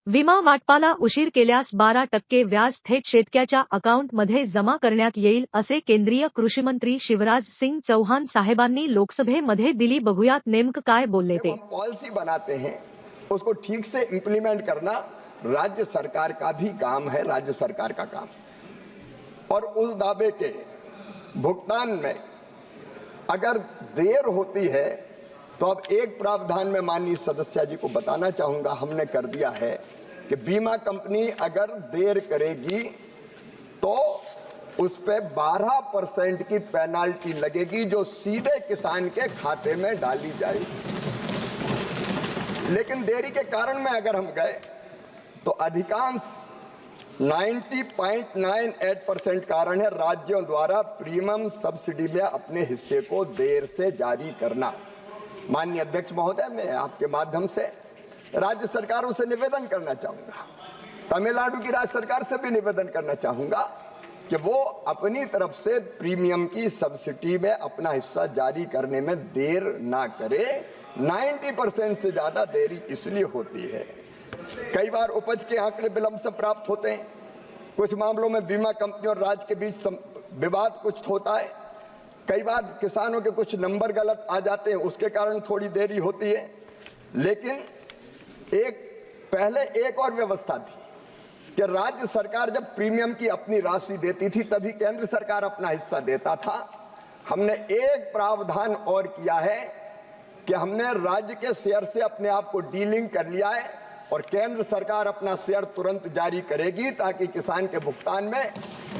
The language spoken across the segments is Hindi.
विमा वाटपाला उशीर केल्यास 12% व्याज थेट शेतकऱ्याच्या अकाउंटमध्ये जमा करण्यात येईल असे केंद्रीय कृषिमंत्री शिवराज सिंग चौहान साहेबांनी लोकसभेमध्ये दिली। बघूयात नेमकं काय बोलले ते। हम पॉलिसी बनाते हैं उसको ठीक से इंप्लीमेंट करना राज्य सरकार का भी काम है, राज्य सरकार का काम। और उस दावे के भुगतान में अगर देर होती है तो अब एक प्रावधान में माननीय सदस्य जी को बताना चाहूंगा, हमने कर दिया है कि बीमा कंपनी अगर देर करेगी तो उस पे 12% की पेनाल्टी लगेगी जो सीधे किसान के खाते में डाली जाएगी। लेकिन देरी के कारण में अगर हम गए तो अधिकांश 90.98% कारण है राज्यों द्वारा प्रीमियम सब्सिडी में अपने हिस्से को देर से जारी करना। माननीय अध्यक्ष महोदय, मैं आपके माध्यम से राज्य सरकारों से निवेदन करना चाहूंगा, तमिलनाडु की राज्य सरकार से भी निवेदन करना चाहूंगा कि वो अपनी तरफ से प्रीमियम की सब्सिडी में अपना हिस्सा जारी करने में देर ना करे। 90% से ज्यादा देरी इसलिए होती है, कई बार उपज के आंकड़े विलंब से प्राप्त होते हैं, कुछ मामलों में बीमा कंपनी और राज्य के बीच विवाद कुछ होता है, कई बार किसानों के कुछ नंबर गलत आ जाते हैं, उसके कारण थोड़ी देरी होती है। लेकिन पहले एक और व्यवस्था थी कि राज्य सरकार जब प्रीमियम की अपनी राशि देती थी तभी केंद्र सरकार अपना हिस्सा देता था। हमने एक प्रावधान और किया है कि हमने राज्य के शेयर से अपने आप को डीलिंक कर लिया है और केंद्र सरकार अपना शेयर तुरंत जारी करेगी ताकि किसान के भुगतान में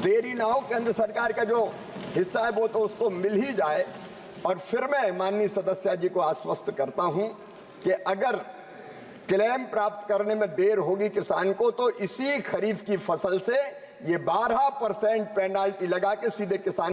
देरी ना हो। केंद्र सरकार का जो हिस्सा है वो तो उसको मिल ही जाए। और फिर मैं माननीय सदस्य जी को आश्वस्त करता हूं कि अगर क्लेम प्राप्त करने में देर होगी किसान को तो इसी खरीफ की फसल से ये 12% पेनाल्टी लगा के सीधे किसान